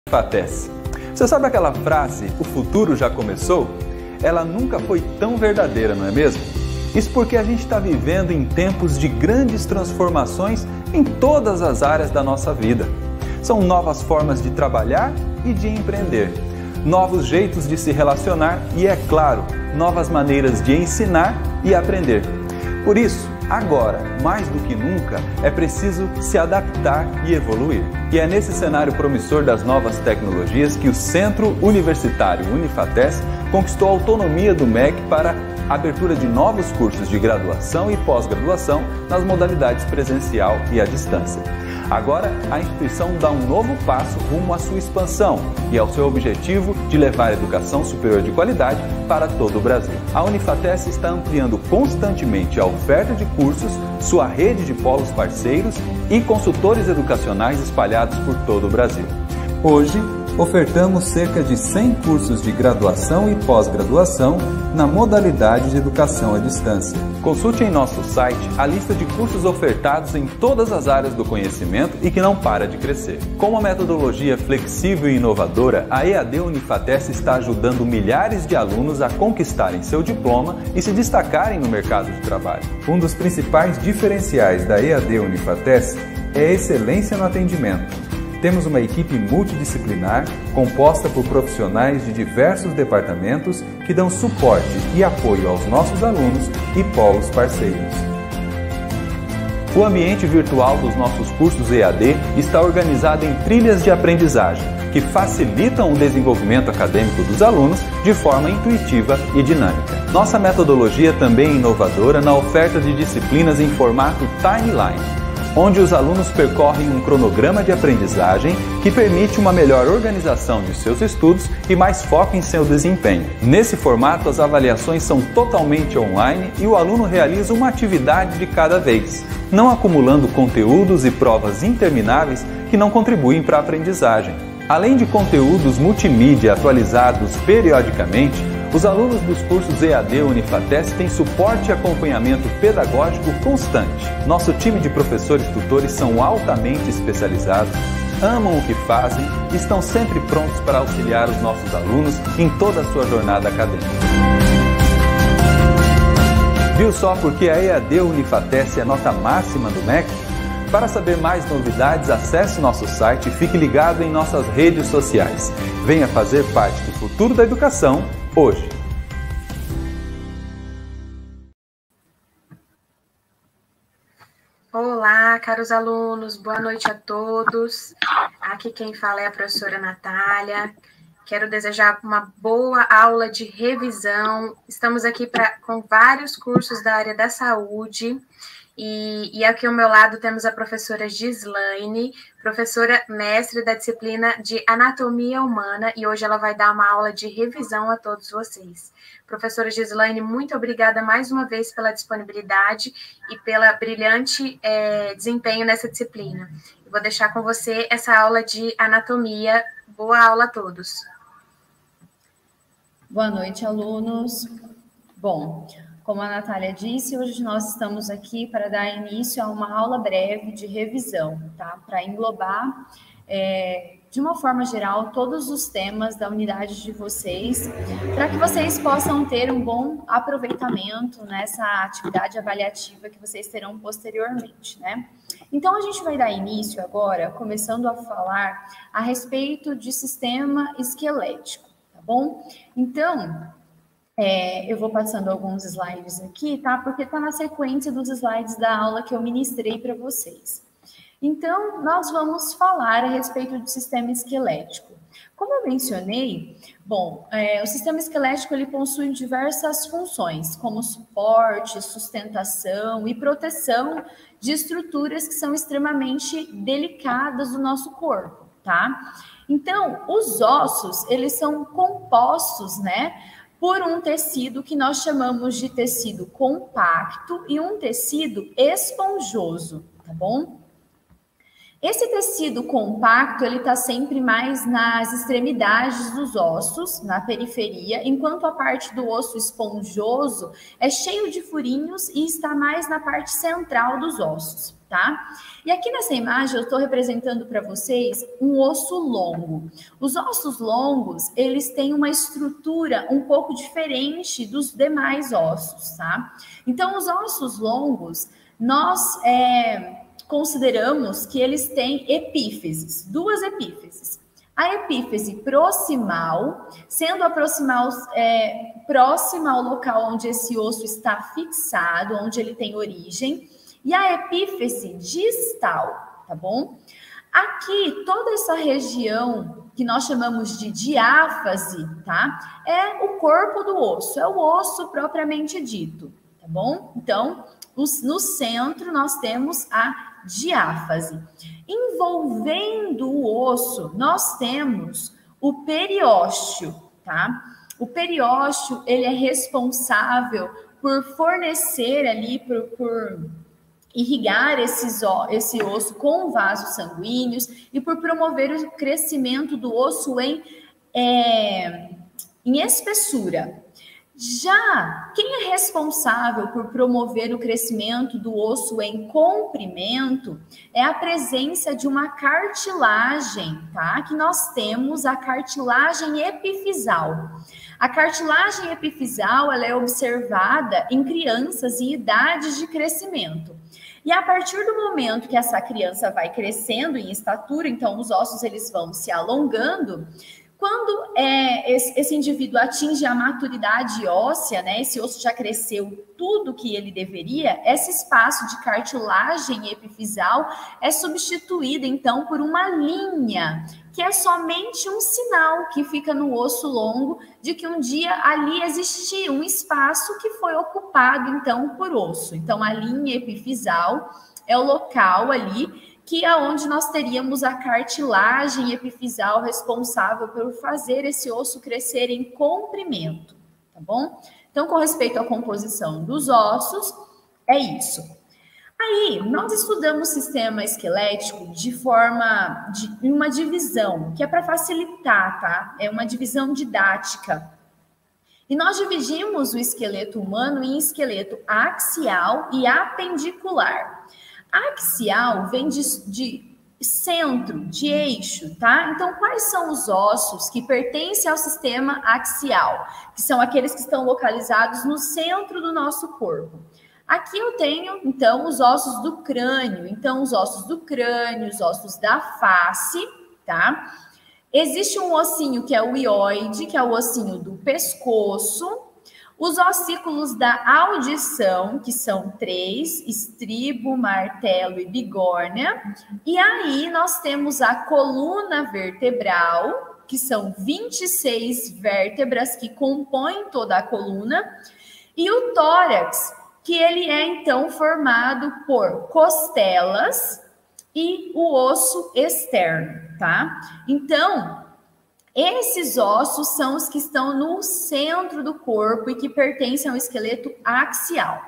Fatece. Você sabe aquela frase, o futuro já começou? Ela nunca foi tão verdadeira, não é mesmo? Isso porque a gente está vivendo em tempos de grandes transformações em todas as áreas da nossa vida. São novas formas de trabalhar e de empreender, novos jeitos de se relacionar e, é claro, novas maneiras de ensinar e aprender. Por isso, agora, mais do que nunca, é preciso se adaptar e evoluir. E é nesse cenário promissor das novas tecnologias que o Centro Universitário Unifatece conquistou a autonomia do MEC para a abertura de novos cursos de graduação e pós-graduação nas modalidades presencial e à distância. Agora, a instituição dá um novo passo rumo à sua expansão e ao seu objetivo de levar a educação superior de qualidade para todo o Brasil. A Unifatece está ampliando constantemente a oferta de cursos, sua rede de polos parceiros e consultores educacionais espalhados por todo o Brasil. Hoje, ofertamos cerca de 100 cursos de graduação e pós-graduação na modalidade de educação à distância. Consulte em nosso site a lista de cursos ofertados em todas as áreas do conhecimento e que não para de crescer. Com uma metodologia flexível e inovadora, a EAD Unifatece está ajudando milhares de alunos a conquistarem seu diploma e se destacarem no mercado de trabalho. Um dos principais diferenciais da EAD Unifatece é a excelência no atendimento. Temos uma equipe multidisciplinar composta por profissionais de diversos departamentos que dão suporte e apoio aos nossos alunos e polos parceiros. O ambiente virtual dos nossos cursos EAD está organizado em trilhas de aprendizagem que facilitam o desenvolvimento acadêmico dos alunos de forma intuitiva e dinâmica. Nossa metodologia também é inovadora na oferta de disciplinas em formato timeline, onde os alunos percorrem um cronograma de aprendizagem que permite uma melhor organização de seus estudos e mais foco em seu desempenho. Nesse formato, as avaliações são totalmente online e o aluno realiza uma atividade de cada vez, não acumulando conteúdos e provas intermináveis que não contribuem para a aprendizagem. Além de conteúdos multimídia atualizados periodicamente, os alunos dos cursos EAD Unifatece têm suporte e acompanhamento pedagógico constante. Nosso time de professores tutores são altamente especializados, amam o que fazem e estão sempre prontos para auxiliar os nossos alunos em toda a sua jornada acadêmica. Viu só porque a EAD Unifatece é nota máxima do MEC? Para saber mais novidades, acesse nosso site e fique ligado em nossas redes sociais. Venha fazer parte do futuro da educação hoje. Olá, caros alunos, boa noite a todos. Aqui quem fala é a professora Natália. Quero desejar uma boa aula de revisão. Estamos aqui com vários cursos da área da saúde. E aqui ao meu lado temos a professora Gislaine, professora mestre da disciplina de Anatomia Humana, e hoje ela vai dar uma aula de revisão a todos vocês. Professora Gislaine, muito obrigada mais uma vez pela disponibilidade e pela brilhante desempenho nessa disciplina. Eu vou deixar com você essa aula de anatomia. Boa aula a todos. Boa noite, alunos. Bom, como a Natália disse, hoje nós estamos aqui para dar início a uma aula breve de revisão, tá? Para englobar, de uma forma geral, todos os temas da unidade de vocês, para que vocês possam ter um bom aproveitamento nessa atividade avaliativa que vocês terão posteriormente, né? Então, a gente vai dar início agora, começando a falar a respeito de sistema esquelético, tá bom? Então, eu vou passando alguns slides aqui, tá? Porque está na sequência dos slides da aula que eu ministrei para vocês. Então, nós vamos falar a respeito do sistema esquelético. Como eu mencionei, bom, o sistema esquelético ele possui diversas funções, como suporte, sustentação e proteção de estruturas que são extremamente delicadas do nosso corpo, tá? Então, os ossos, eles são compostos, né, por um tecido que nós chamamos de tecido compacto e um tecido esponjoso, tá bom? Esse tecido compacto, ele está sempre mais nas extremidades dos ossos, na periferia, enquanto a parte do osso esponjoso é cheio de furinhos e está mais na parte central dos ossos. tá? E aqui nessa imagem eu estou representando para vocês um osso longo. Os ossos longos, eles têm uma estrutura um pouco diferente dos demais ossos, tá? Então, os ossos longos, nós consideramos que eles têm epífises, duas epífises. A epífise proximal, sendo a proximal próxima ao local onde esse osso está fixado, onde ele tem origem, e a epífise distal, tá bom? Aqui, toda essa região que nós chamamos de diáfase, tá? É o corpo do osso, é o osso propriamente dito, tá bom? Então, no centro nós temos a diáfase. Envolvendo o osso, nós temos o periósteo, tá? O periósteo, ele é responsável por fornecer ali, por irrigar esse osso com vasos sanguíneos e por promover o crescimento do osso em espessura. Já quem é responsável por promover o crescimento do osso em comprimento é a presença de uma cartilagem, tá? Que nós temos a cartilagem epifisal. A cartilagem epifisal, ela é observada em crianças em idades de crescimento. E a partir do momento que essa criança vai crescendo em estatura, então os ossos eles vão se alongando. Quando esse indivíduo atinge a maturidade óssea, né, esse osso já cresceu tudo que ele deveria, esse espaço de cartilagem epifisal é substituído, então, por uma linha, que é somente um sinal que fica no osso longo de que um dia ali existia um espaço que foi ocupado, então, por osso. Então, a linha epifisal é o local ali que é onde nós teríamos a cartilagem epifisal responsável por fazer esse osso crescer em comprimento, tá bom? Então, com respeito à composição dos ossos, é isso. Aí, nós estudamos sistema esquelético de uma divisão, que é para facilitar, tá? É uma divisão didática. E nós dividimos o esqueleto humano em esqueleto axial e apendicular. Axial vem de centro, de eixo, tá? Então, quais são os ossos que pertencem ao sistema axial? Que são aqueles que estão localizados no centro do nosso corpo. Aqui eu tenho, então, os ossos do crânio. Então, os ossos do crânio, os ossos da face, tá? Existe um ossinho que é o hioide, que é o ossinho do pescoço. Os ossículos da audição, que são 3, estribo, martelo e bigórnia. E aí nós temos a coluna vertebral, que são 26 vértebras que compõem toda a coluna. E o tórax, que ele é então formado por costelas e o osso externo, tá? Então, esses ossos são os que estão no centro do corpo e que pertencem ao esqueleto axial.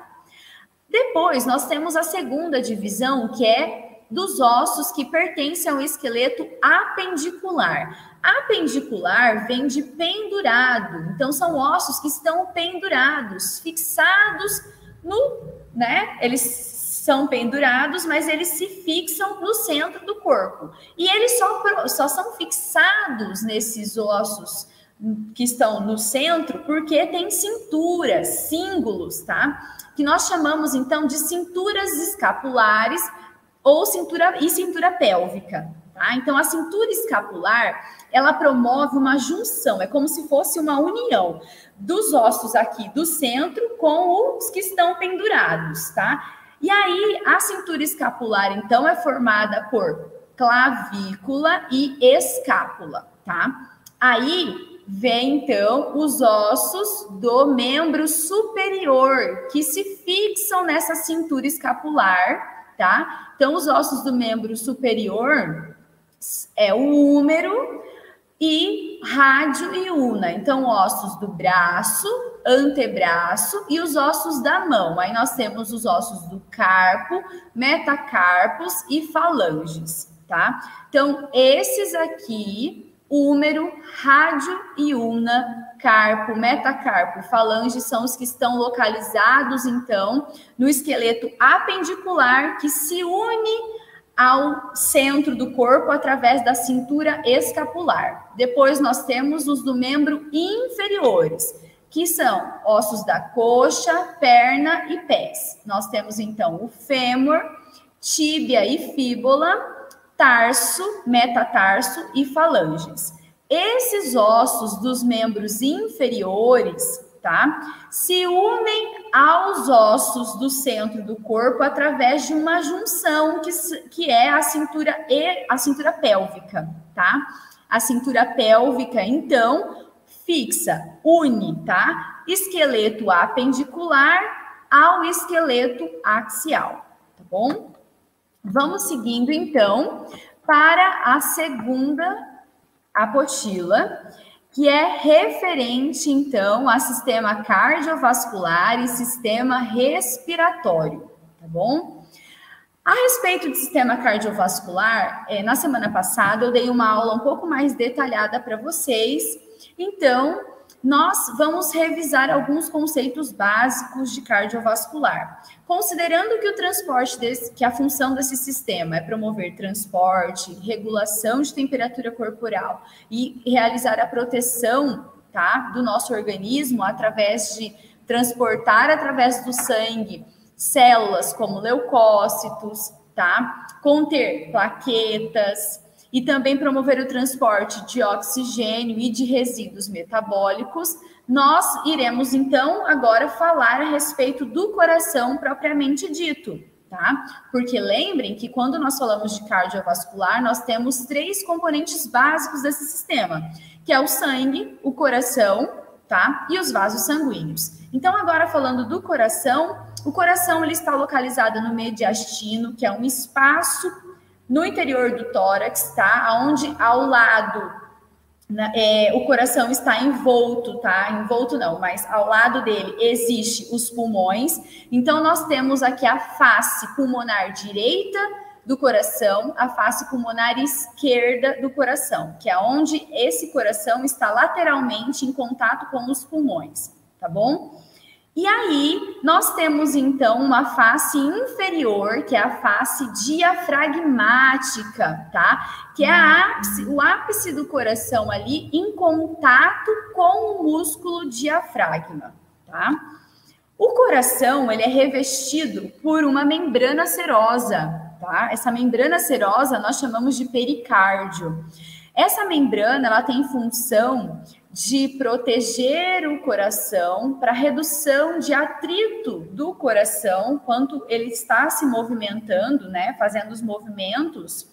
Depois, nós temos a segunda divisão, que é dos ossos que pertencem ao esqueleto apendicular. Apendicular vem de pendurado, então são ossos que estão pendurados, fixados eles são pendurados, mas eles se fixam no centro do corpo. E eles só são fixados nesses ossos que estão no centro porque tem cinturas, cíngulos, tá? Que nós chamamos, então, de cinturas escapulares ou cintura pélvica, tá? Então, a cintura escapular, ela promove uma junção, é como se fosse uma união dos ossos aqui do centro com os que estão pendurados, tá? E aí, a cintura escapular, então, é formada por clavícula e escápula, tá? Aí, vem, então, os ossos do membro superior, que se fixam nessa cintura escapular, tá? Então, os ossos do membro superior é o húmero e rádio e una. Então, ossos do braço, antebraço e os ossos da mão. Aí nós temos os ossos do carpo, metacarpos e falanges, tá? Então, esses aqui, húmero, rádio e ulna, carpo, metacarpo e falange são os que estão localizados, então, no esqueleto apendicular que se une ao centro do corpo através da cintura escapular. Depois nós temos os do membro inferiores, que são ossos da coxa, perna e pés. Nós temos então o fêmur, tíbia e fíbula, tarso, metatarso e falanges. Esses ossos dos membros inferiores, tá, se unem aos ossos do centro do corpo através de uma junção que é a cintura pélvica, tá? A cintura pélvica, então, fixa, une, tá? Esqueleto apendicular ao esqueleto axial, tá bom? Vamos seguindo, então, para a segunda apostila, que é referente, então, a sistema cardiovascular e sistema respiratório, tá bom? A respeito do sistema cardiovascular, na semana passada eu dei uma aula um pouco mais detalhada para vocês, então nós vamos revisar alguns conceitos básicos de cardiovascular. Considerando que o transporte que a função desse sistema é promover transporte, regulação de temperatura corporal e realizar a proteção, tá, do nosso organismo através de transportar através do sangue células como leucócitos, tá, conter plaquetas, e também promover o transporte de oxigênio e de resíduos metabólicos, nós iremos, então, agora falar a respeito do coração propriamente dito, tá? Porque lembrem que quando nós falamos de cardiovascular, nós temos 3 componentes básicos desse sistema, que é o sangue, o coração, tá? E os vasos sanguíneos. Então, agora falando do coração, o coração ele está localizado no mediastino, que é um espaço no interior do tórax, tá? Onde ao lado o coração está envolto, tá? Envolto não, mas ao lado dele existe os pulmões. Então nós temos aqui a face pulmonar direita do coração, a face pulmonar esquerda do coração, que é onde esse coração está lateralmente em contato com os pulmões, tá bom? E aí, nós temos, então, uma face inferior, que é a face diafragmática, tá? Que é o ápice do coração ali em contato com o músculo diafragma, tá? O coração, ele é revestido por uma membrana serosa, tá? Essa membrana serosa nós chamamos de pericárdio. Essa membrana, ela tem função de proteger o coração para redução de atrito do coração quando ele está se movimentando, né, fazendo os movimentos,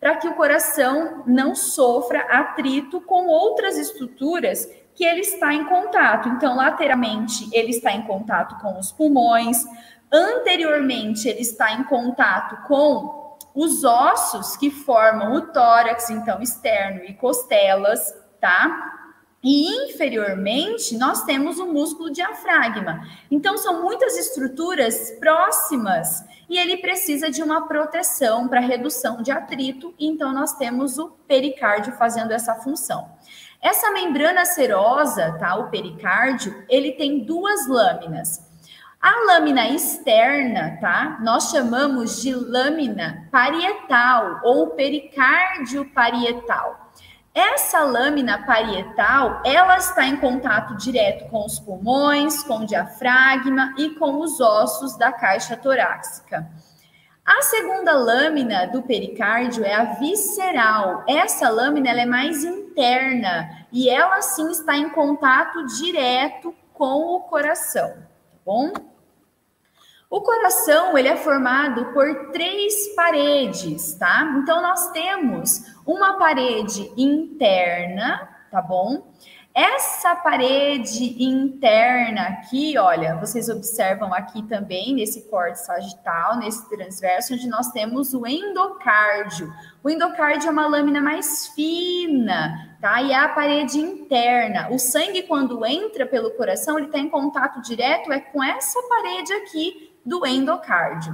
para que o coração não sofra atrito com outras estruturas que ele está em contato. Então, lateralmente, ele está em contato com os pulmões, anteriormente, ele está em contato com os ossos que formam o tórax, então, externo e costelas, tá? E inferiormente, nós temos o músculo diafragma. Então, são muitas estruturas próximas e ele precisa de uma proteção para redução de atrito. Então, nós temos o pericárdio fazendo essa função. Essa membrana serosa, tá, o pericárdio, ele tem 2 lâminas. A lâmina externa, tá, nós chamamos de lâmina parietal ou pericárdio parietal. Essa lâmina parietal, ela está em contato direto com os pulmões, com o diafragma e com os ossos da caixa torácica. A segunda lâmina do pericárdio é a visceral. Essa lâmina ela é mais interna e ela sim está em contato direto com o coração, tá bom? O coração, ele é formado por 3 paredes, tá? Então, nós temos uma parede interna, tá bom? Essa parede interna aqui, olha, vocês observam aqui também, nesse corte sagital, nesse transverso, onde nós temos o endocárdio. O endocárdio é uma lâmina mais fina, tá? E é a parede interna. O sangue, quando entra pelo coração, ele está em contato direto com essa parede aqui, do endocárdio.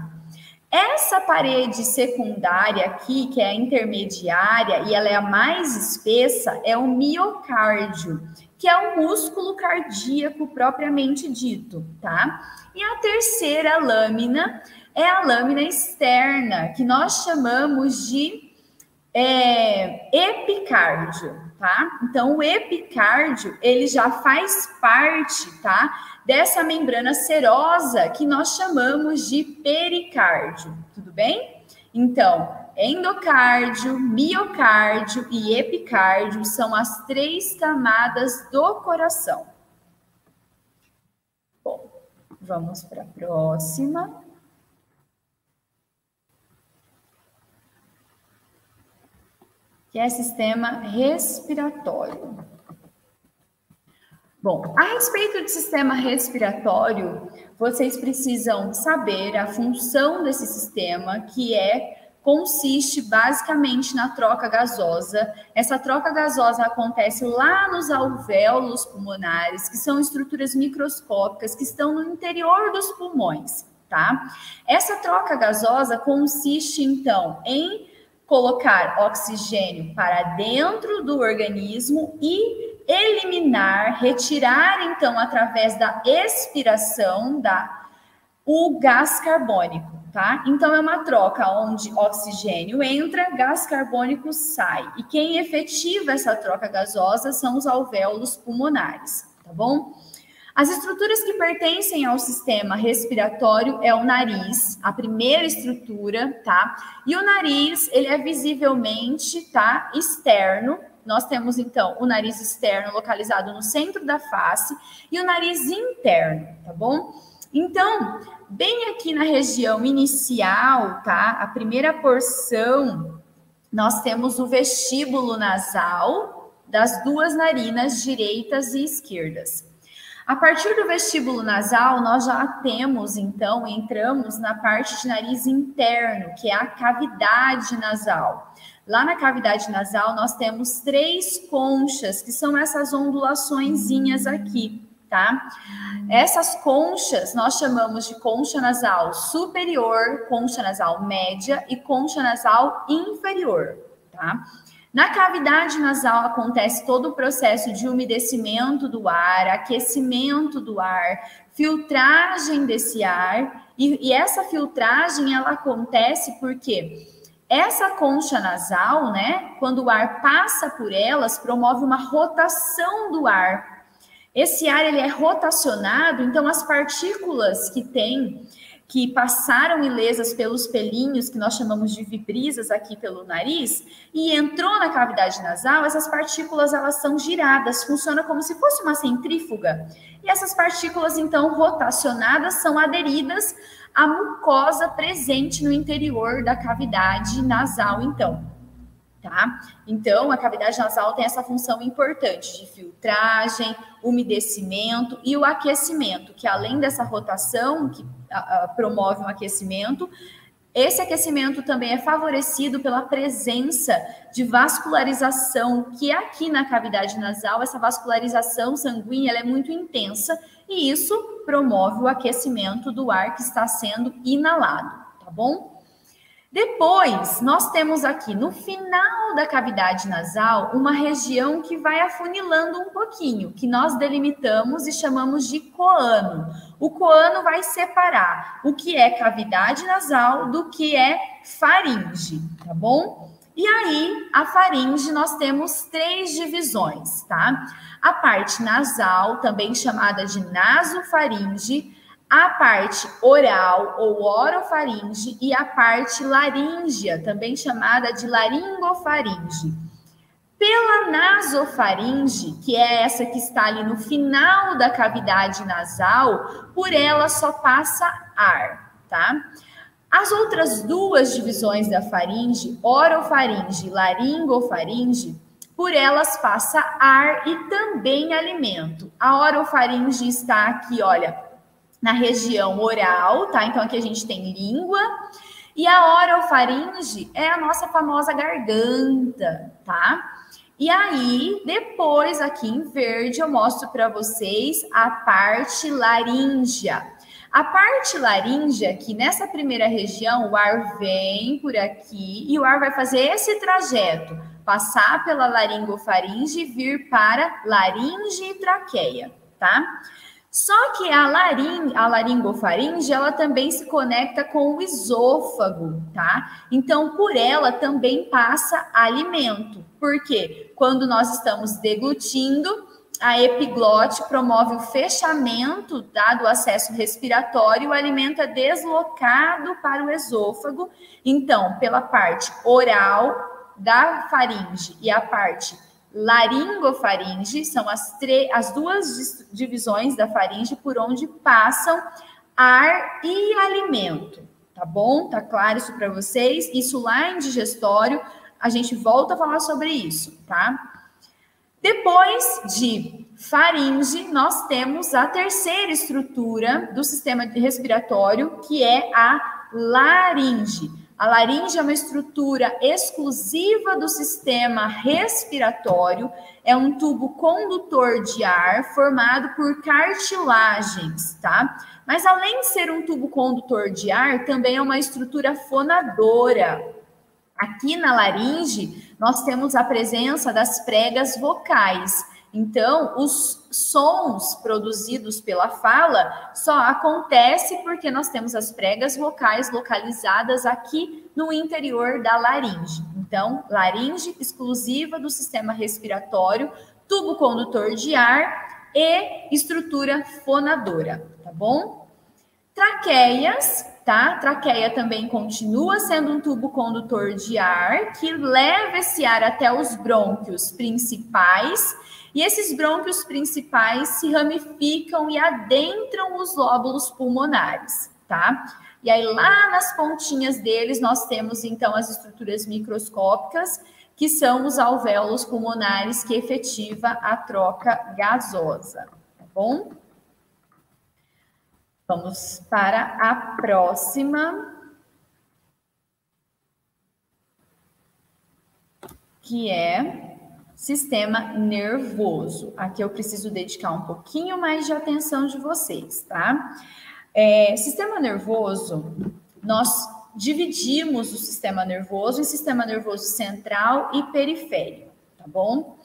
Essa parede secundária aqui, que é a intermediária e ela é a mais espessa, é o miocárdio, que é o músculo cardíaco propriamente dito, tá? E a terceira lâmina é a lâmina externa, que nós chamamos de epicárdio, tá? Então, o epicárdio, ele já faz parte, tá? Dessa membrana serosa que nós chamamos de pericárdio, tudo bem? Então, endocárdio, miocárdio e epicárdio são as 3 camadas do coração. Bom, vamos para a próxima. Que é sistema respiratório. Bom, a respeito do sistema respiratório, vocês precisam saber a função desse sistema, que consiste basicamente na troca gasosa. Essa troca gasosa acontece lá nos alvéolos pulmonares, que são estruturas microscópicas que estão no interior dos pulmões, tá? Essa troca gasosa consiste, então, em colocar oxigênio para dentro do organismo e eliminar, retirar, então, através da expiração, o gás carbônico, tá? Então, é uma troca onde oxigênio entra, gás carbônico sai. E quem efetiva essa troca gasosa são os alvéolos pulmonares, tá bom? As estruturas que pertencem ao sistema respiratório é o nariz, a primeira estrutura, tá? E o nariz, ele é visivelmente, tá, externo. Nós temos, então, o nariz externo localizado no centro da face e o nariz interno, tá bom? Então, bem aqui na região inicial, tá? A primeira porção, nós temos o vestíbulo nasal das 2 narinas direitas e esquerdas. A partir do vestíbulo nasal, nós já temos, então, entramos na parte de nariz interno, que é a cavidade nasal. Lá na cavidade nasal, nós temos 3 conchas, que são essas ondulaçõezinhas aqui, tá? Essas conchas, nós chamamos de concha nasal superior, concha nasal média e concha nasal inferior, tá? Na cavidade nasal acontece todo o processo de umedecimento do ar, aquecimento do ar, filtragem desse ar, e essa filtragem ela acontece porque essa concha nasal, né, quando o ar passa por elas, promove uma rotação do ar. Esse ar ele é rotacionado, então as partículas que passaram ilesas pelos pelinhos, que nós chamamos de vibrisas aqui pelo nariz, e entrou na cavidade nasal, essas partículas elas são giradas, funciona como se fosse uma centrífuga. E essas partículas, então, rotacionadas, são aderidas à mucosa presente no interior da cavidade nasal, então. Tá? Então, a cavidade nasal tem essa função importante de filtragem, umedecimento e o aquecimento, que além dessa rotação que promove um aquecimento, esse aquecimento também é favorecido pela presença de vascularização, que aqui na cavidade nasal, essa vascularização sanguínea ela é muito intensa e isso promove o aquecimento do ar que está sendo inalado, tá bom? Depois, nós temos aqui no final da cavidade nasal uma região que vai afunilando um pouquinho, que nós delimitamos e chamamos de coano. O coano vai separar o que é cavidade nasal do que é faringe, tá bom? E aí, a faringe, nós temos 3 divisões, tá? A parte nasal, também chamada de nasofaringe, a parte oral ou orofaringe e a parte laríngea, também chamada de laringofaringe. Pela nasofaringe, que é essa que está ali no final da cavidade nasal, por ela só passa ar, tá? As outras 2 divisões da faringe, orofaringe e laringofaringe, por elas passa ar e também alimento. A orofaringe está aqui, olha, na região oral, tá? Então, aqui a gente tem língua. E a orofaringe é a nossa famosa garganta, tá? E aí, depois, aqui em verde, eu mostro para vocês a parte laríngea. A parte laríngea, que nessa primeira região, o ar vem por aqui e o ar vai fazer esse trajeto, passar pela laringofaringe e vir para laringe e traqueia, tá? Só que a laringofaringe, ela também se conecta com o esôfago, tá? Então, por ela também passa alimento. Por quê? Quando nós estamos deglutindo, a epiglote promove o fechamento, tá, do acesso respiratório, o alimento é deslocado para o esôfago. Então, pela parte oral da faringe e a parte laringofaringe, são as duas divisões da faringe por onde passam ar e alimento, tá bom? Tá claro isso para vocês? Isso lá em digestório, a gente volta a falar sobre isso, tá? Depois de faringe, nós temos a terceira estrutura do sistema respiratório, que é a laringe. A laringe é uma estrutura exclusiva do sistema respiratório, é um tubo condutor de ar formado por cartilagens, tá? Mas além de ser um tubo condutor de ar, também é uma estrutura fonadora. Aqui na laringe, nós temos a presença das pregas vocais. Então, os sons produzidos pela fala só acontecem porque nós temos as pregas vocais localizadas aqui no interior da laringe. Então, laringe exclusiva do sistema respiratório, tubo condutor de ar e estrutura fonadora, tá bom? Traqueias, tá? Traqueia também continua sendo um tubo condutor de ar que leva esse ar até os brônquios principais. E esses brônquios principais se ramificam e adentram os lóbulos pulmonares, tá? E aí lá nas pontinhas deles nós temos então as estruturas microscópicas, que são os alvéolos pulmonares que efetiva a troca gasosa, tá bom? Vamos para a próxima, que é sistema nervoso. Aqui eu preciso dedicar um pouquinho mais de atenção de vocês, tá? Sistema nervoso, nós dividimos o sistema nervoso em sistema nervoso central e periférico, tá bom?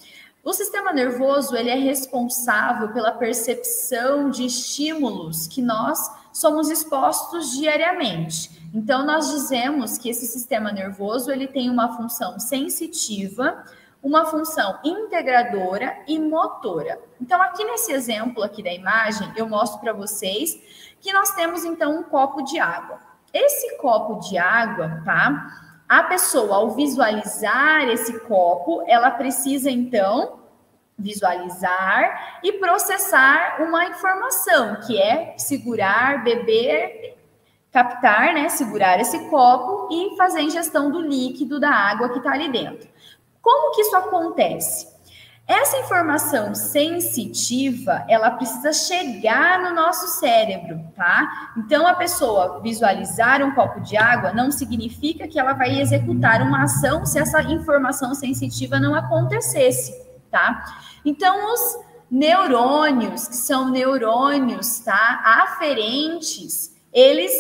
O sistema nervoso, ele é responsável pela percepção de estímulos que nós somos expostos diariamente. Então, nós dizemos que esse sistema nervoso, ele tem uma função sensitiva, uma função integradora e motora. Então, aqui nesse exemplo aqui da imagem, eu mostro para vocês que nós temos, então, um copo de água. Esse copo de água, tá? A pessoa, ao visualizar esse copo, ela precisa, então, visualizar e processar uma informação, que é segurar, beber, captar, né? Segurar esse copo e fazer a ingestão do líquido da água que está ali dentro. Como que isso acontece? Essa informação sensitiva, ela precisa chegar no nosso cérebro, tá? Então, a pessoa visualizar um copo de água não significa que ela vai executar uma ação se essa informação sensitiva não acontecesse, tá? Então, os neurônios, que são neurônios, tá? Aferentes, eles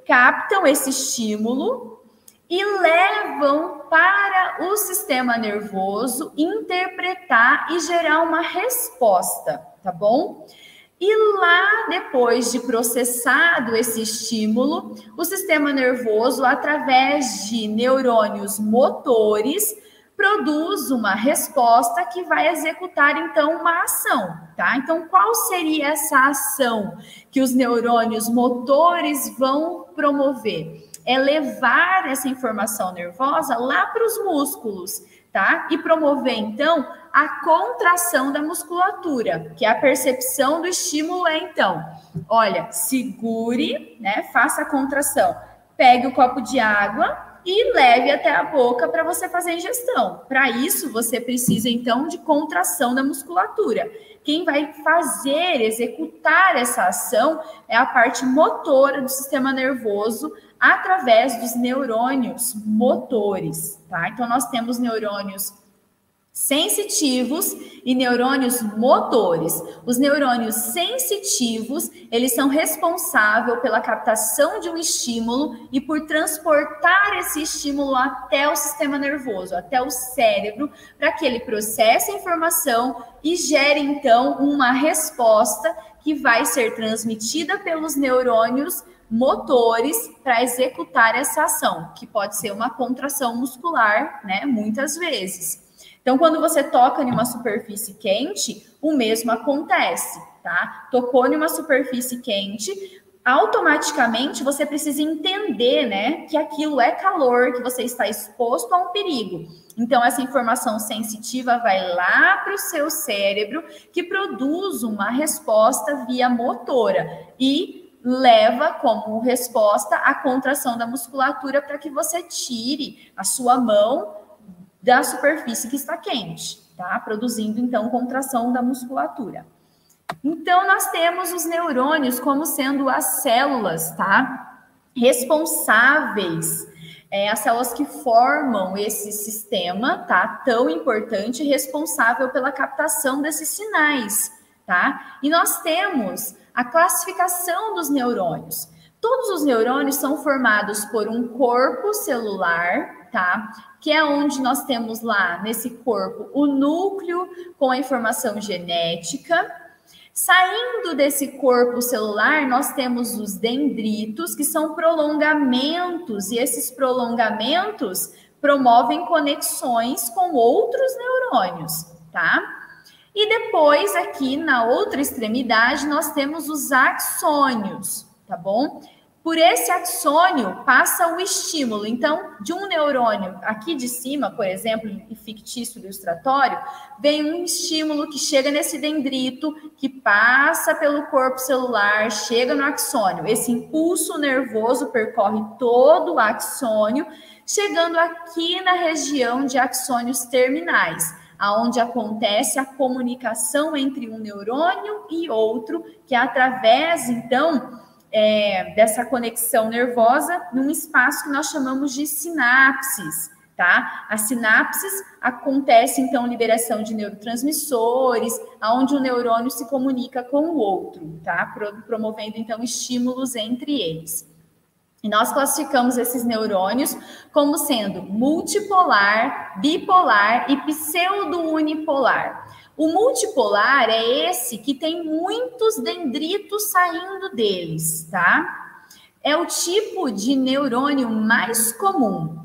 captam esse estímulo e levam para o sistema nervoso interpretar e gerar uma resposta, tá bom? E lá, depois de processado esse estímulo, o sistema nervoso, através de neurônios motores, produz uma resposta que vai executar, então, uma ação, tá? Então, qual seria essa ação que os neurônios motores vão promover? É levar essa informação nervosa lá para os músculos, tá? E promover, então, a contração da musculatura, que é a percepção do estímulo então, olha, segure, né? Faça a contração, pegue o copo de água e leve até a boca para você fazer a ingestão. Para isso, você precisa, então, de contração da musculatura. Quem vai fazer, executar essa ação é a parte motora do sistema nervoso através dos neurônios motores, tá? Então, nós temos neurônios sensitivos e neurônios motores. Os neurônios sensitivos, eles são responsáveis pela captação de um estímulo e por transportar esse estímulo até o sistema nervoso, até o cérebro, para que ele processe a informação e gere, então, uma resposta que vai ser transmitida pelos neurônios motores para executar essa ação, que pode ser uma contração muscular, né, muitas vezes. Então, quando você toca em uma superfície quente, o mesmo acontece, tá? Tocou em uma superfície quente, automaticamente você precisa entender, né, que aquilo é calor, que você está exposto a um perigo. Então, essa informação sensitiva vai lá para o seu cérebro, que produz uma resposta via motora e leva como resposta a contração da musculatura para que você tire a sua mão da superfície que está quente, tá? Produzindo, então, contração da musculatura. Então, nós temos os neurônios como sendo as células, tá? Responsáveis, as células que formam esse sistema, tá? Tão importante, responsável pela captação desses sinais, tá? E nós temos a classificação dos neurônios. Todos os neurônios são formados por um corpo celular, tá? Que é onde nós temos lá, nesse corpo, o núcleo com a informação genética. Saindo desse corpo celular, nós temos os dendritos, que são prolongamentos, e esses prolongamentos promovem conexões com outros neurônios, tá? E depois, aqui na outra extremidade, nós temos os axônios, tá bom? Por esse axônio passa o estímulo. Então, de um neurônio aqui de cima, por exemplo, fictício ilustratório, vem um estímulo que chega nesse dendrito, que passa pelo corpo celular, chega no axônio. Esse impulso nervoso percorre todo o axônio, chegando aqui na região de axônios terminais, aonde acontece a comunicação entre um neurônio e outro, que é através, então, dessa conexão nervosa num espaço que nós chamamos de sinapses, tá? As sinapses acontece, então, liberação de neurotransmissores, onde o neurônio se comunica com o outro, tá? Promovendo, então, estímulos entre eles. E nós classificamos esses neurônios como sendo multipolar, bipolar e pseudo-unipolar. O multipolar é esse que tem muitos dendritos saindo deles, tá? É o tipo de neurônio mais comum.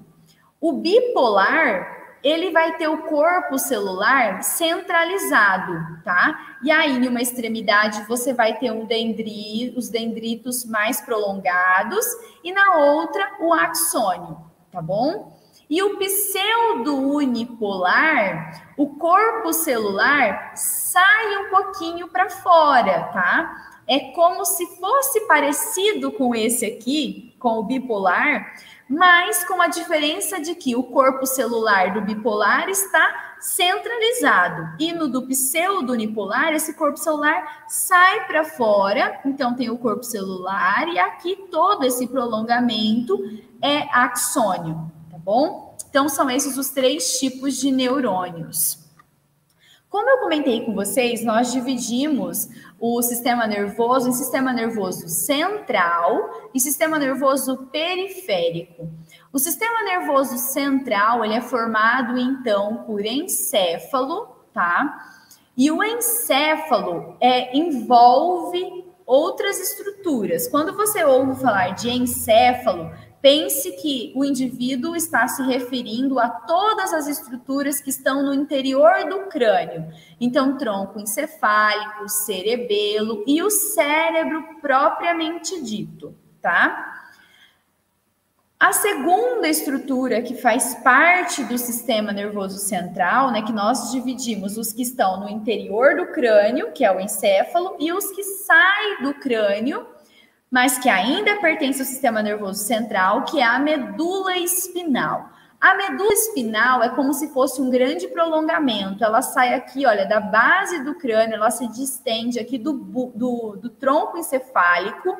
O bipolar, ele vai ter o corpo celular centralizado, tá? E aí, em uma extremidade, você vai ter os dendritos mais prolongados e na outra, o axônio, tá bom? E o pseudo-unipolar, o corpo celular sai um pouquinho para fora, tá? É como se fosse parecido com esse aqui, com o bipolar, mas com a diferença de que o corpo celular do bipolar está centralizado. E no do pseudo-unipolar, esse corpo celular sai para fora, então tem o corpo celular e aqui todo esse prolongamento é axônio. Bom? Então, são esses os 3 tipos de neurônios. Como eu comentei com vocês, nós dividimos o sistema nervoso em sistema nervoso central e sistema nervoso periférico. O sistema nervoso central, ele é formado, então, por encéfalo, tá? E o encéfalo envolve outras estruturas. Quando você ouve falar de encéfalo, pense que o indivíduo está se referindo a todas as estruturas que estão no interior do crânio. Então, tronco encefálico, cerebelo e o cérebro propriamente dito, tá? A segunda estrutura que faz parte do sistema nervoso central, né, que nós dividimos os que estão no interior do crânio, que é o encéfalo, e os que saem do crânio, mas que ainda pertence ao sistema nervoso central, que é a medula espinal. A medula espinal é como se fosse um grande prolongamento. Ela sai aqui, olha, da base do crânio, ela se distende aqui do tronco encefálico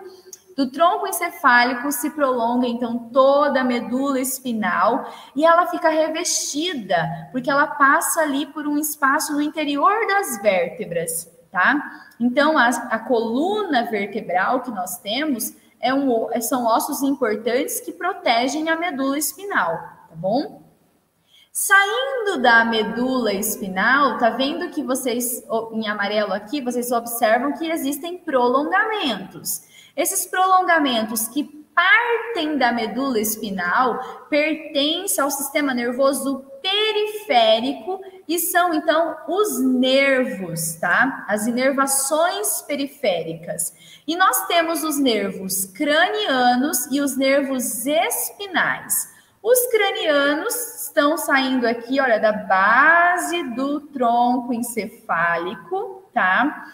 do tronco encefálico se prolonga, então, toda a medula espinal e ela fica revestida, porque ela passa ali por um espaço no interior das vértebras, tá? Então, a coluna vertebral que nós temos são ossos importantes que protegem a medula espinal, tá bom? Saindo da medula espinal, tá vendo que vocês, em amarelo aqui, vocês observam que existem prolongamentos. Esses prolongamentos que partem da medula espinal pertencem ao sistema nervoso periférico e são, então, os nervos, tá? As inervações periféricas. E nós temos os nervos cranianos e os nervos espinais. Os cranianos estão saindo aqui, olha, da base do tronco encefálico, tá?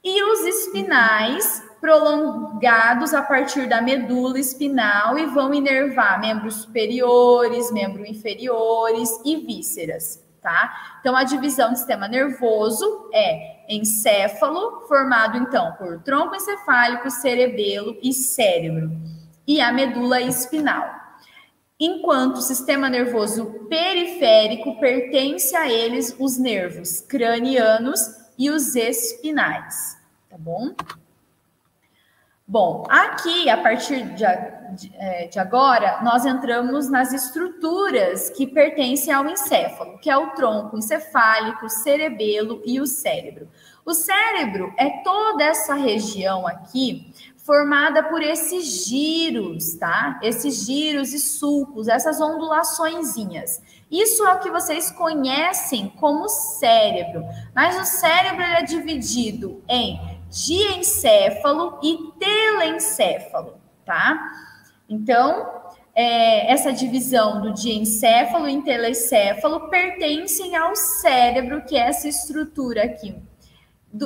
E os espinais prolongados a partir da medula espinal e vão inervar membros superiores, membros inferiores e vísceras, tá? Então, a divisão do sistema nervoso é encéfalo, formado, então, por tronco encefálico, cerebelo e cérebro, e a medula espinal. Enquanto o sistema nervoso periférico pertence a eles os nervos cranianos e os espinais, tá bom? Bom, aqui, a partir de agora, nós entramos nas estruturas que pertencem ao encéfalo, que é o tronco encefálico, o cerebelo e o cérebro. O cérebro é toda essa região aqui, formada por esses giros, tá? Esses giros e sulcos, essas ondulaçõezinhas. Isso é o que vocês conhecem como cérebro. Mas o cérebro ele é dividido em diencéfalo e telencéfalo, tá? Então, essa divisão do diencéfalo e telencéfalo pertencem ao cérebro, que é essa estrutura aqui,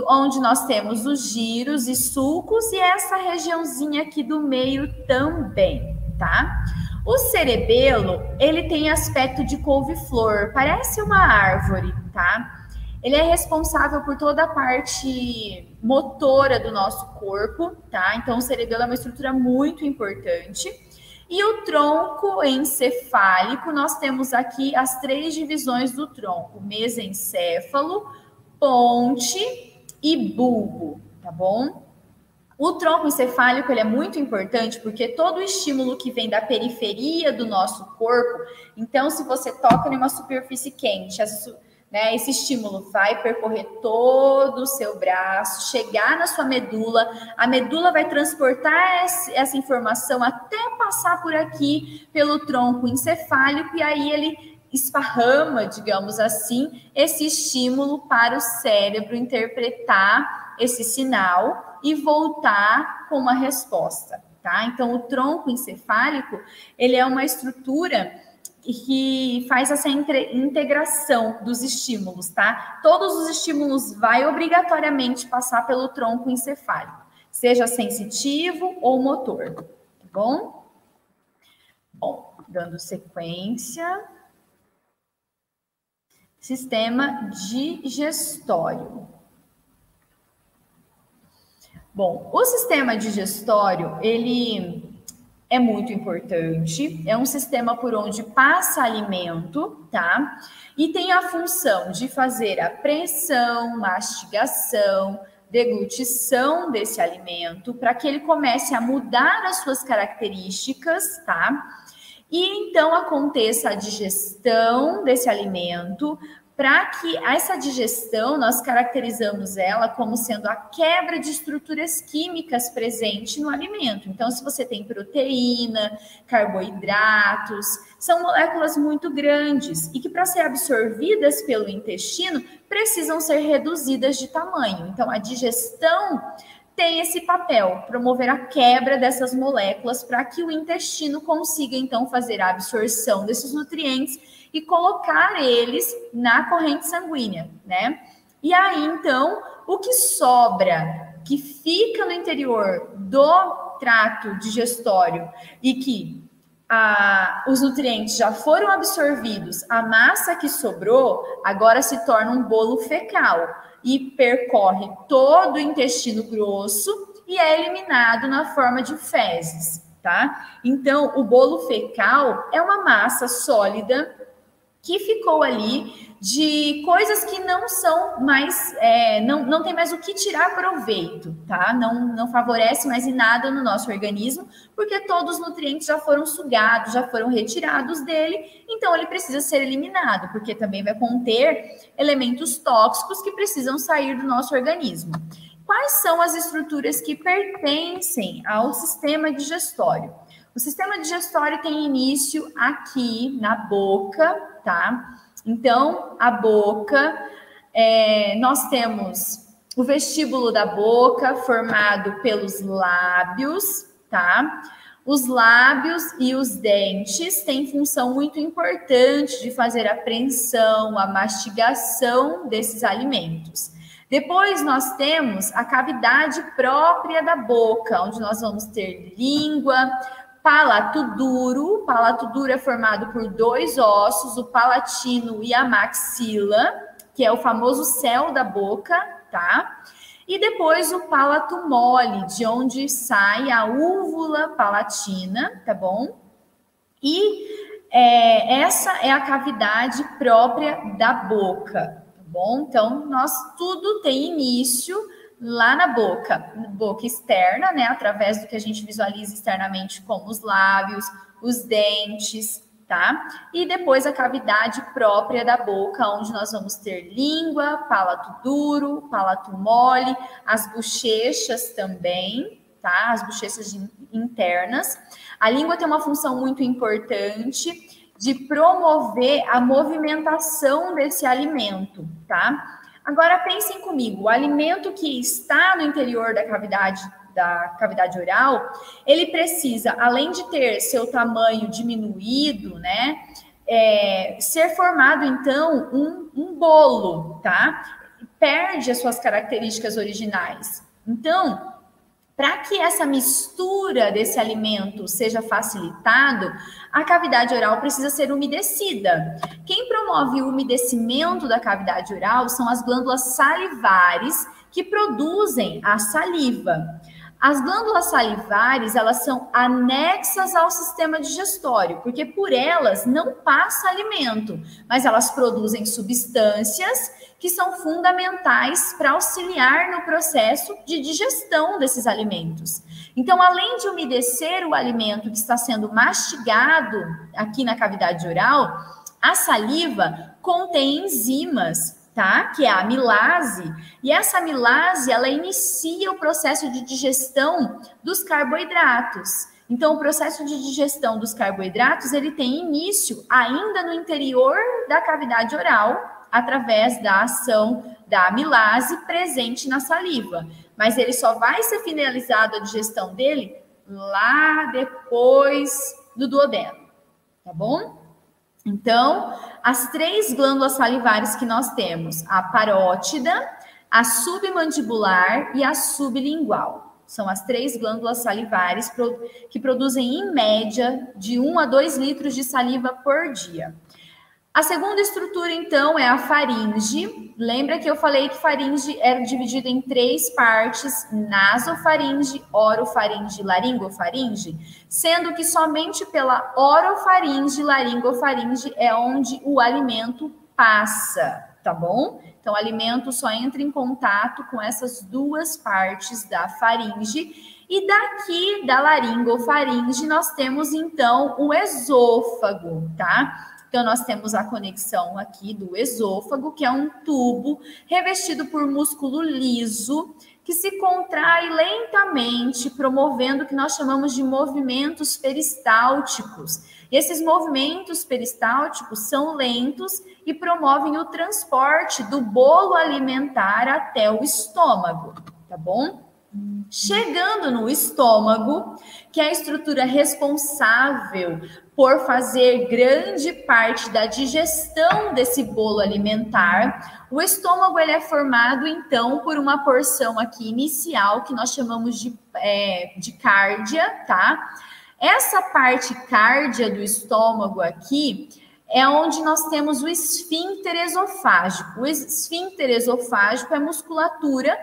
onde nós temos os giros e sulcos e essa regiãozinha aqui do meio também, tá? O cerebelo, ele tem aspecto de couve-flor, parece uma árvore, tá? Ele é responsável por toda a parte motora do nosso corpo, tá? Então, o cerebelo é uma estrutura muito importante. E o tronco encefálico, nós temos aqui as 3 divisões do tronco: mesencéfalo, ponte e bulbo, tá bom? O tronco encefálico ele é muito importante porque todo o estímulo que vem da periferia do nosso corpo, então se você toca em uma superfície quente, esse estímulo vai percorrer todo o seu braço, chegar na sua medula, a medula vai transportar essa informação até passar por aqui pelo tronco encefálico e aí ele esparrama, digamos assim, esse estímulo para o cérebro interpretar esse sinal e voltar com uma resposta, tá? Então, o tronco encefálico, ele é uma estrutura que faz essa integração dos estímulos, tá? Todos os estímulos vai obrigatoriamente passar pelo tronco encefálico, seja sensitivo ou motor, tá bom? Bom, dando sequência. Sistema digestório. Bom, o sistema digestório, ele é muito importante, é um sistema por onde passa alimento, tá? E tem a função de fazer a pressão, mastigação, deglutição desse alimento, para que ele comece a mudar as suas características, tá? E então aconteça a digestão desse alimento. Para que essa digestão, nós caracterizamos ela como sendo a quebra de estruturas químicas presente no alimento. Então, se você tem proteína, carboidratos, são moléculas muito grandes e que para ser absorvidas pelo intestino, precisam ser reduzidas de tamanho. Então, a digestão tem esse papel, promover a quebra dessas moléculas para que o intestino consiga, então, fazer a absorção desses nutrientes e colocar eles na corrente sanguínea, né? E aí, então, o que sobra, que fica no interior do trato digestório e que os nutrientes já foram absorvidos, a massa que sobrou agora se torna um bolo fecal e percorre todo o intestino grosso e é eliminado na forma de fezes, tá? Então, o bolo fecal é uma massa sólida que ficou ali de coisas que não são mais, não tem mais o que tirar proveito, tá? Não favorece mais em nada no nosso organismo, porque todos os nutrientes já foram sugados, já foram retirados dele, então ele precisa ser eliminado, porque também vai conter elementos tóxicos que precisam sair do nosso organismo. Quais são as estruturas que pertencem ao sistema digestório? O sistema digestório tem início aqui na boca, tá? Então, a boca, nós temos o vestíbulo da boca formado pelos lábios, tá? Os lábios e os dentes têm função muito importante de fazer a apreensão, a mastigação desses alimentos. Depois nós temos a cavidade própria da boca, onde nós vamos ter língua, palato duro. O palato duro é formado por 2 ossos, o palatino e a maxila, que é o famoso céu da boca, tá? E depois o palato mole, de onde sai a úvula palatina, tá bom? E essa é a cavidade própria da boca, tá bom? Então, tudo tem início lá na boca externa, né? Através do que a gente visualiza externamente, como os lábios, os dentes, tá? E depois a cavidade própria da boca, onde nós vamos ter língua, palato duro, palato mole, as bochechas também, tá? As bochechas internas. A língua tem uma função muito importante de promover a movimentação desse alimento, tá? Agora pensem comigo, o alimento que está no interior da cavidade oral, ele precisa, além de ter seu tamanho diminuído, né, ser formado então um bolo, tá? Perde as suas características originais. Então, para que essa mistura desse alimento seja facilitado, a cavidade oral precisa ser umedecida. Quem promove o umedecimento da cavidade oral são as glândulas salivares, que produzem a saliva. As glândulas salivares, elas são anexas ao sistema digestório, porque por elas não passa alimento, mas elas produzem substâncias que são fundamentais para auxiliar no processo de digestão desses alimentos. Então, além de umedecer o alimento que está sendo mastigado aqui na cavidade oral, a saliva contém enzimas, tá? Que é a amilase, e essa amilase, ela inicia o processo de digestão dos carboidratos. Então, o processo de digestão dos carboidratos, ele tem início ainda no interior da cavidade oral, através da ação da amilase presente na saliva. Mas ele só vai ser finalizado a digestão dele lá depois do duodeno, tá bom? Então, as 3 glândulas salivares que nós temos, a parótida, a submandibular e a sublingual. São as 3 glândulas salivares que produzem, em média, de 1 a 2 litros de saliva por dia. A segunda estrutura, então, é a faringe. Lembra que eu falei que faringe era dividida em 3 partes: nasofaringe, orofaringe e laringofaringe, sendo que somente pela orofaringe e laringofaringe é onde o alimento passa, tá bom? Então, o alimento só entra em contato com essas 2 partes da faringe. E daqui da laringofaringe nós temos, então, o esôfago, tá? Então, nós temos a conexão aqui do esôfago, que é um tubo revestido por músculo liso, que se contrai lentamente, promovendo o que nós chamamos de movimentos peristálticos. E esses movimentos peristálticos são lentos e promovem o transporte do bolo alimentar até o estômago, tá bom? Chegando no estômago, que é a estrutura responsável por fazer grande parte da digestão desse bolo alimentar, o estômago ele é formado, então, por uma porção aqui inicial, que nós chamamos de cárdia, tá? Essa parte cárdia do estômago aqui é onde nós temos o esfíncter esofágico. O esfíncter esofágico é musculatura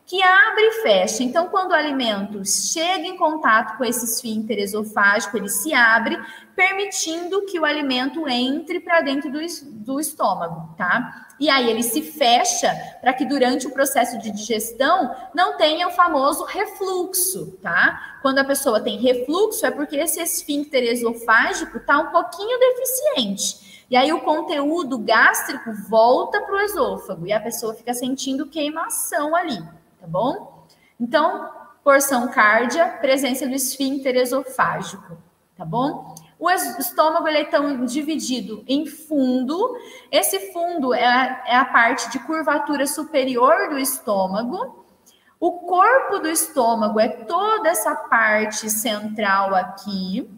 que abre e fecha. Então, quando o alimento chega em contato com esse esfíncter esofágico, ele se abre, permitindo que o alimento entre para dentro do estômago, tá? E aí ele se fecha para que durante o processo de digestão não tenha o famoso refluxo, tá? Quando a pessoa tem refluxo é porque esse esfíncter esofágico está um pouquinho deficiente. E aí o conteúdo gástrico volta para o esôfago e a pessoa fica sentindo queimação ali, tá bom? Então, porção cárdia, presença do esfíncter esofágico, tá bom? O estômago ele é tão dividido em fundo. Esse fundo é a parte de curvatura superior do estômago. O corpo do estômago é toda essa parte central aqui,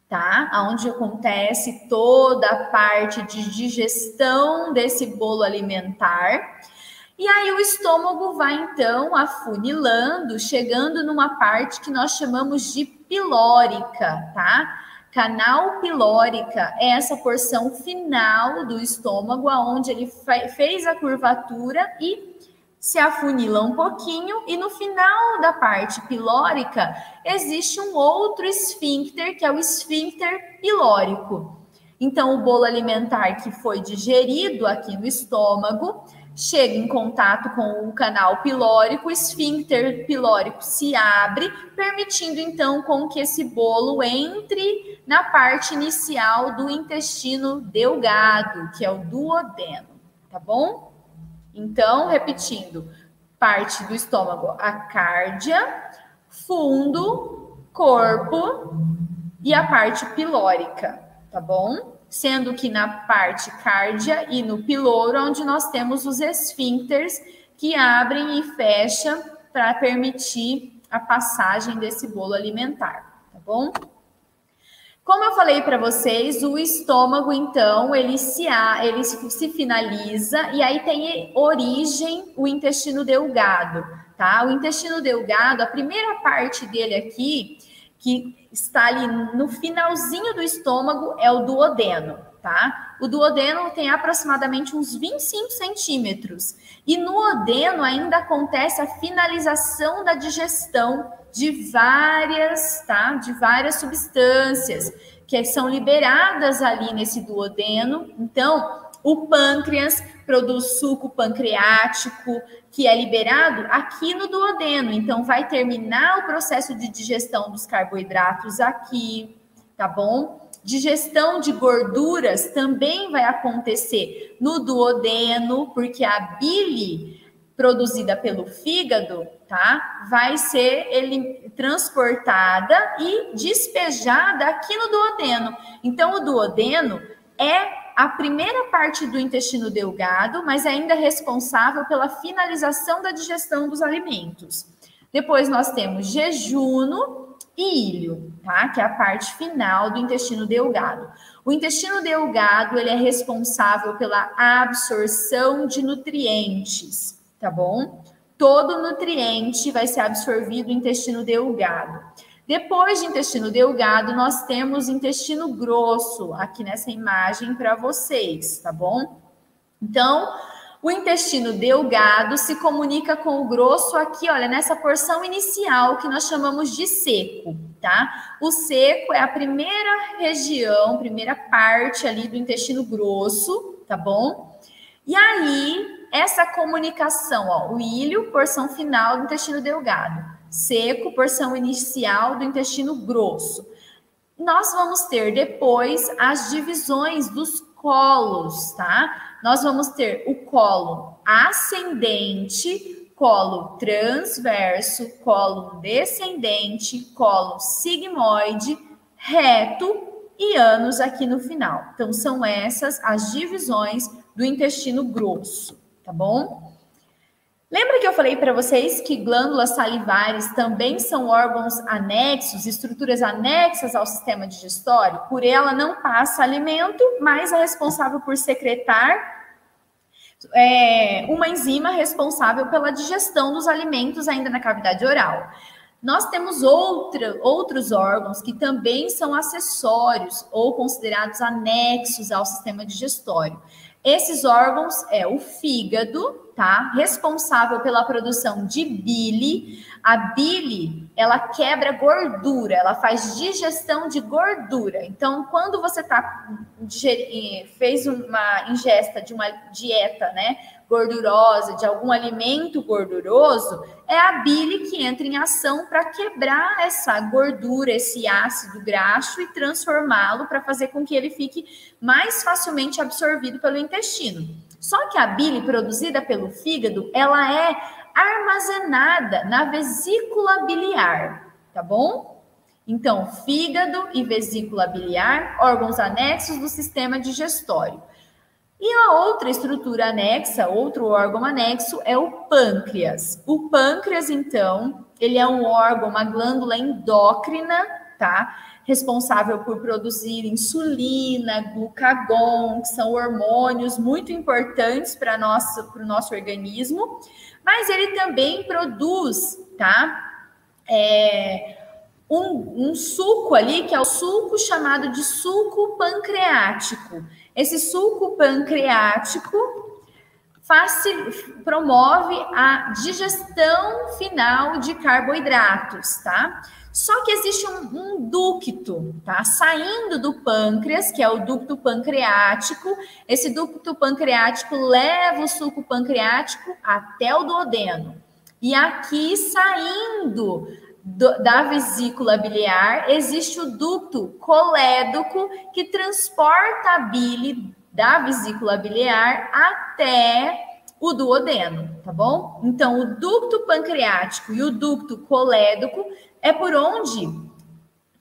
tá? Onde acontece toda a parte de digestão desse bolo alimentar. E aí o estômago vai, então, afunilando, chegando numa parte que nós chamamos de pilórica, tá? Canal pilórica é essa porção final do estômago, onde ele fez a curvatura e se afunila um pouquinho, e no final da parte pilórica existe um outro esfíncter, que é o esfíncter pilórico. Então, o bolo alimentar que foi digerido aqui no estômago chega em contato com o canal pilórico, o esfíncter pilórico se abre, permitindo então com que esse bolo entre na parte inicial do intestino delgado, que é o duodeno, tá bom? Então, repetindo, parte do estômago, a cárdia, fundo, corpo e a parte pilórica, tá bom? Sendo que na parte cárdia e no piloro, onde nós temos os esfíncteres que abrem e fecham para permitir a passagem desse bolo alimentar, tá bom? Como eu falei para vocês, o estômago, então, ele se finaliza e aí tem origem o intestino delgado, tá? O intestino delgado, a primeira parte dele aqui, que está ali no finalzinho do estômago, é o duodeno, tá? O duodeno tem aproximadamente uns 25 centímetros. E no duodeno ainda acontece a finalização da digestão de várias substâncias que são liberadas ali nesse duodeno. Então, o pâncreas produz suco pancreático, que é liberado aqui no duodeno. Então, vai terminar o processo de digestão dos carboidratos aqui, tá bom? Digestão de gorduras também vai acontecer no duodeno, porque a bile produzida pelo fígado, tá? Vai ser transportada e despejada aqui no duodeno. Então, o duodeno é a primeira parte do intestino delgado, mas ainda é responsável pela finalização da digestão dos alimentos. Depois nós temos jejuno e íleo, tá? Que é a parte final do intestino delgado. O intestino delgado, ele é responsável pela absorção de nutrientes, tá bom? Todo nutriente vai ser absorvido no intestino delgado. Depois de intestino delgado, nós temos intestino grosso, aqui nessa imagem para vocês, tá bom? Então, o intestino delgado se comunica com o grosso aqui, olha, nessa porção inicial que nós chamamos de seco, tá? O seco é a primeira região, primeira parte ali do intestino grosso, tá bom? E aí, essa comunicação, ó, o íleo, porção final do intestino delgado. Seco, porção inicial do intestino grosso. Nós vamos ter depois as divisões dos colos, tá? Nós vamos ter o colo ascendente, colo transverso, colo descendente, colo sigmoide, reto e ânus aqui no final. Então, são essas as divisões do intestino grosso, tá bom? Lembra que eu falei para vocês que glândulas salivares também são órgãos anexos, estruturas anexas ao sistema digestório? Por ela não passa alimento, mas é responsável por secretar uma enzima responsável pela digestão dos alimentos ainda na cavidade oral. Nós temos outros órgãos que também são acessórios ou considerados anexos ao sistema digestório. Esses órgãos é o fígado, tá? Responsável pela produção de bile. A bile, ela quebra gordura, ela faz digestão de gordura. Então, quando você fez uma ingesta de uma dieta, né, gordurosa, de algum alimento gorduroso, é a bile que entra em ação para quebrar essa gordura, esse ácido graxo e transformá-lo para fazer com que ele fique mais facilmente absorvido pelo intestino. Só que a bile produzida pelo fígado, ela é armazenada na vesícula biliar, tá bom? Então, fígado e vesícula biliar, órgãos anexos do sistema digestório. E a outra estrutura anexa, outro órgão anexo, é o pâncreas. O pâncreas, então, ele é um órgão, uma glândula endócrina, tá? Responsável por produzir insulina, glucagon, que são hormônios muito importantes para o nosso organismo, mas ele também produz, tá? Um suco ali, que é o suco chamado de suco pancreático. Esse suco pancreático promove a digestão final de carboidratos, tá? Só que existe um ducto, tá? Saindo do pâncreas, que é o ducto pancreático. Esse ducto pancreático leva o suco pancreático até o duodeno. E aqui, saindo da vesícula biliar, existe o ducto colédoco, que transporta a bile da vesícula biliar até o duodeno, tá bom? Então, o ducto pancreático e o ducto colédoco é por onde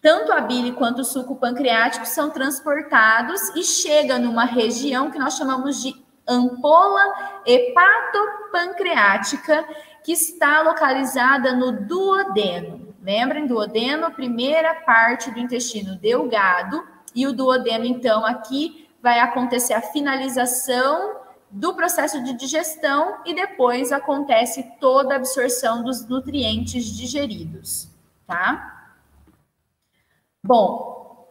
tanto a bile quanto o suco pancreático são transportados e chega numa região que nós chamamos de ampola hepatopancreática, que está localizada no duodeno. Lembrem, duodeno, a primeira parte do intestino delgado, e o duodeno, então, aqui vai acontecer a finalização do processo de digestão e depois acontece toda a absorção dos nutrientes digeridos, tá? Bom,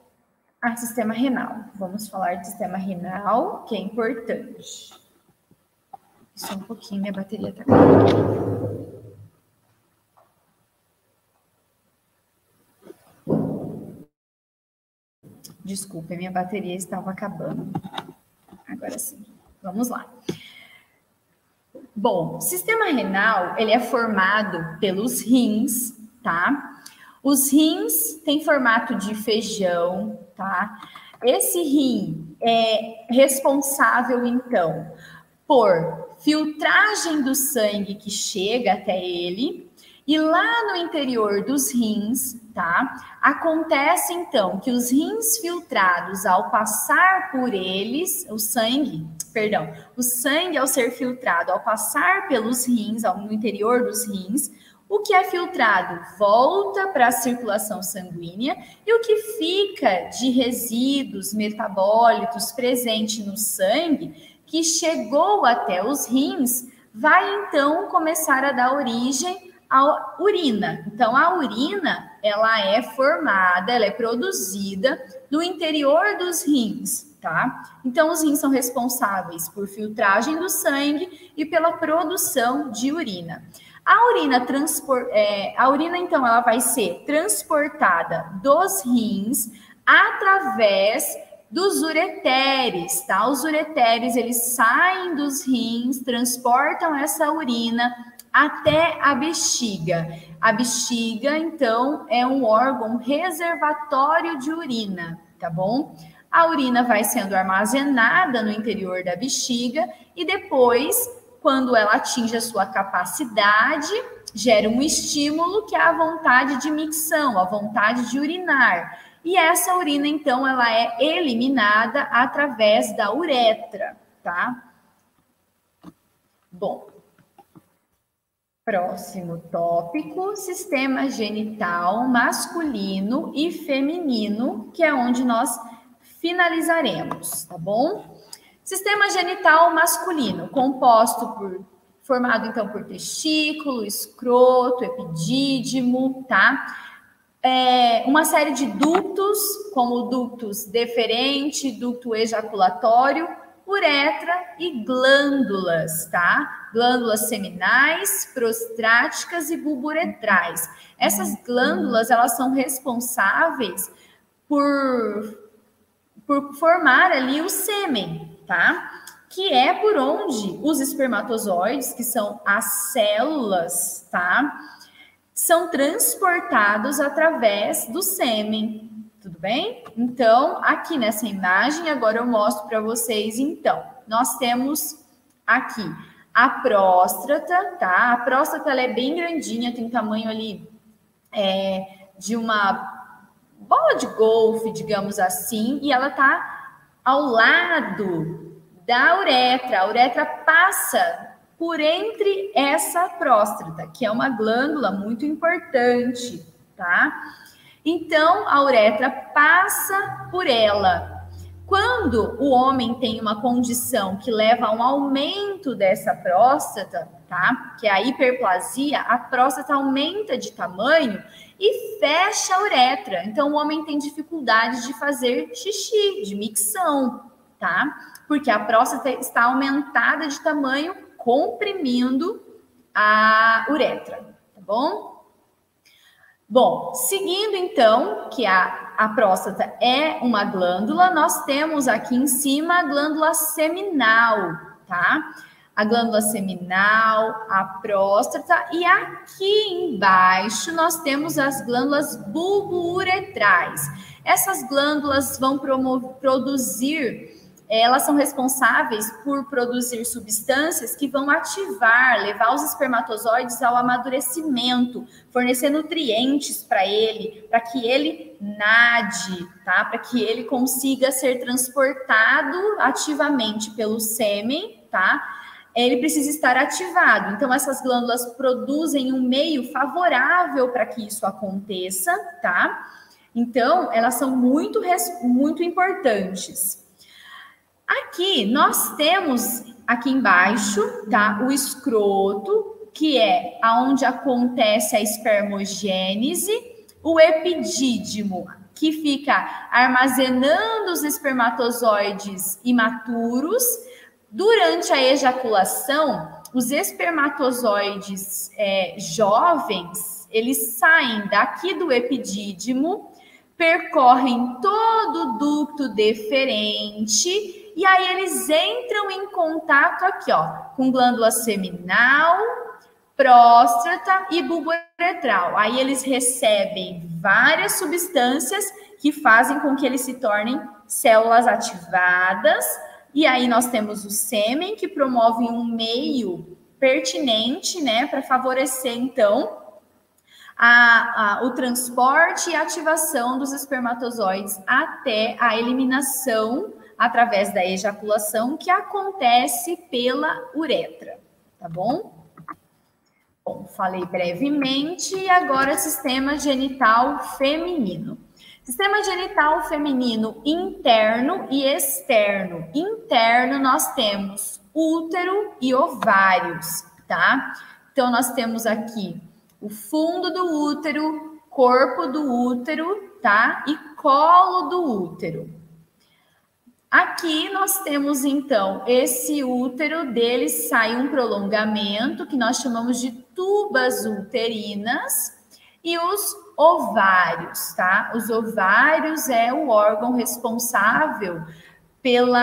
sistema renal. Vamos falar de sistema renal, que é importante. Só um pouquinho, minha bateria está acabando. Desculpa, minha bateria estava acabando. Agora sim, vamos lá. Bom, o sistema renal, ele é formado pelos rins, tá? Os rins têm formato de feijão, tá? Esse rim é responsável, então, por filtragem do sangue que chega até ele, e lá no interior dos rins, tá? Acontece, então, que os rins filtrados, ao passar por eles, o sangue ao ser filtrado, ao passar pelos rins, no interior dos rins, o que é filtrado volta para a circulação sanguínea e o que fica de resíduos metabólitos presente no sangue, que chegou até os rins, vai então começar a dar origem à urina. Então, a urina, ela é formada, ela é produzida no interior dos rins, tá? Então, os rins são responsáveis por filtragem do sangue e pela produção de urina. A urina, então, ela vai ser transportada dos rins através dos ureteres, tá? Os ureteres, eles saem dos rins, transportam essa urina até a bexiga. A bexiga, então, é um órgão reservatório de urina, tá bom? A urina vai sendo armazenada no interior da bexiga e depois, quando ela atinge a sua capacidade, gera um estímulo que é a vontade de micção, a vontade de urinar. E essa urina, então, ela é eliminada através da uretra, tá? Bom, próximo tópico, sistema genital masculino e feminino, que é onde nós finalizaremos, tá bom? Sistema genital masculino, formado, então, por testículo, escroto, epidídimo, tá? Uma série de ductos, como ductos deferente, ducto ejaculatório. uretra e glândulas, tá? Glândulas seminais, prostáticas e bulbouretrais. Essas glândulas, elas são responsáveis por formar ali o sêmen, tá? Que é por onde os espermatozoides, que são as células, tá? São transportados através do sêmen. Tudo bem? Então, aqui nessa imagem, agora eu mostro para vocês, então. Nós temos aqui a próstata, tá? A próstata, ela é bem grandinha, tem tamanho ali de uma bola de golfe, digamos assim, e ela tá ao lado da uretra. A uretra passa por entre essa próstata, que é uma glândula muito importante, tá? Então, a uretra passa por ela. Quando o homem tem uma condição que leva a um aumento dessa próstata, tá? Que é a hiperplasia, a próstata aumenta de tamanho e fecha a uretra. Então, o homem tem dificuldade de fazer xixi, de micção, tá? Porque a próstata está aumentada de tamanho, comprimindo a uretra, tá bom? Bom, seguindo então, que a próstata é uma glândula, nós temos aqui em cima a glândula seminal, tá? A glândula seminal, a próstata, e aqui embaixo nós temos as glândulas bulbouretrais. Essas glândulas vão produzir, elas são responsáveis por produzir substâncias que vão ativar, levar os espermatozoides ao amadurecimento, fornecer nutrientes para que ele nade, tá? Para que ele consiga ser transportado ativamente pelo sêmen, tá? Ele precisa estar ativado. Então, essas glândulas produzem um meio favorável para que isso aconteça, tá? Então, elas são muito importantes. Aqui, nós temos aqui embaixo, tá? O escroto, que é onde acontece a espermogênese, o epidídimo, que fica armazenando os espermatozoides imaturos. Durante a ejaculação, os espermatozoides jovens, eles saem daqui do epidídimo, percorrem todo o ducto deferente e aí eles entram em contato aqui, ó, com glândula seminal, próstata e bulbouretral. Aí eles recebem várias substâncias que fazem com que eles se tornem células ativadas. E aí nós temos o sêmen, que promove um meio pertinente, né, para favorecer, então, o transporte e ativação dos espermatozoides até a eliminação através da ejaculação, que acontece pela uretra, tá bom? Bom, falei brevemente, e agora sistema genital feminino. Sistema genital feminino interno e externo. Interno nós temos útero e ovários, tá? Então nós temos aqui o fundo do útero, corpo do útero, tá? E colo do útero. Aqui nós temos, então, esse útero, dele sai um prolongamento, que nós chamamos de tubas uterinas, e os ovários, tá? Os ovários é o órgão responsável pelo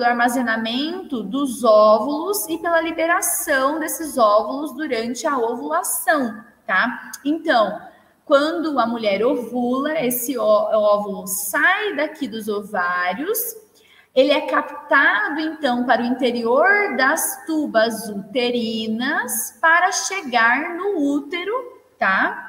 armazenamento dos óvulos e pela liberação desses óvulos durante a ovulação, tá? Então, quando a mulher ovula, esse óvulo sai daqui dos ovários, ele é captado, então, para o interior das tubas uterinas para chegar no útero, tá?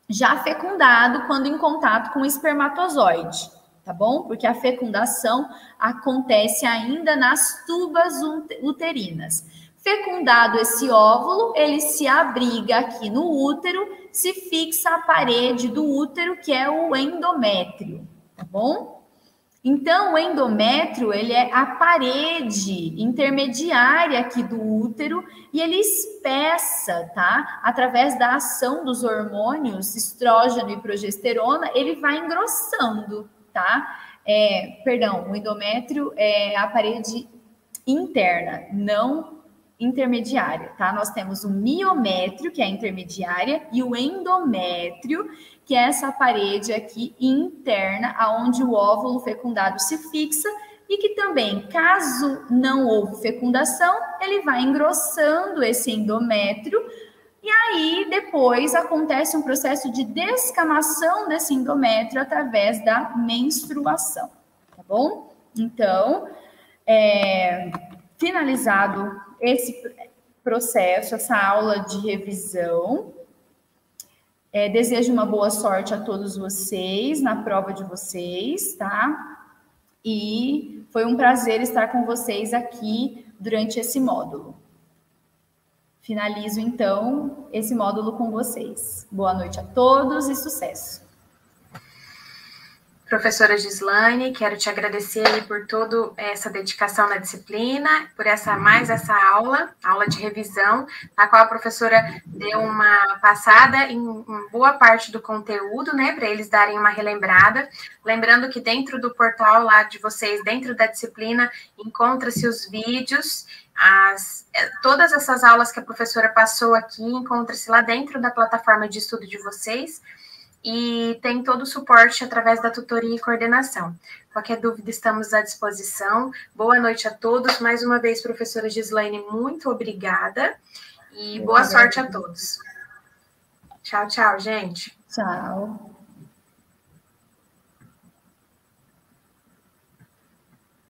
Já fecundado quando em contato com o espermatozoide, tá bom? Porque a fecundação acontece ainda nas tubas uterinas. Fecundado esse óvulo, ele se abriga aqui no útero, se fixa à parede do útero, que é o endométrio, tá bom? Então, o endométrio, ele é a parede intermediária aqui do útero e ele espessa, tá? Através da ação dos hormônios estrógeno e progesterona, ele vai engrossando, tá? O endométrio é a parede interna, não intermediária, tá? Nós temos o miométrio, que é a intermediária, e o endométrio, que é essa parede aqui interna, aonde o óvulo fecundado se fixa, e que também, caso não houve fecundação, ele vai engrossando esse endométrio, e aí depois acontece um processo de descamação desse endométrio através da menstruação, tá bom? Então, finalizado esse processo, essa aula de revisão, desejo uma boa sorte a todos vocês na prova de vocês, tá? E foi um prazer estar com vocês aqui durante esse módulo. Finalizo, então, esse módulo com vocês. Boa noite a todos e sucesso. Professora Gislaine, quero te agradecer aí por toda essa dedicação na disciplina, por essa aula de revisão, na qual a professora deu uma passada em boa parte do conteúdo, né, para eles darem uma relembrada. Lembrando que dentro do portal lá de vocês, dentro da disciplina, encontra-se os vídeos, todas essas aulas que a professora passou aqui, encontra-se lá dentro da plataforma de estudo de vocês, e tem todo o suporte através da tutoria e coordenação. Qualquer dúvida, estamos à disposição. Boa noite a todos. Mais uma vez, professora Gislaine, muito obrigada. E boa sorte a todos. Tchau, tchau, gente. Tchau.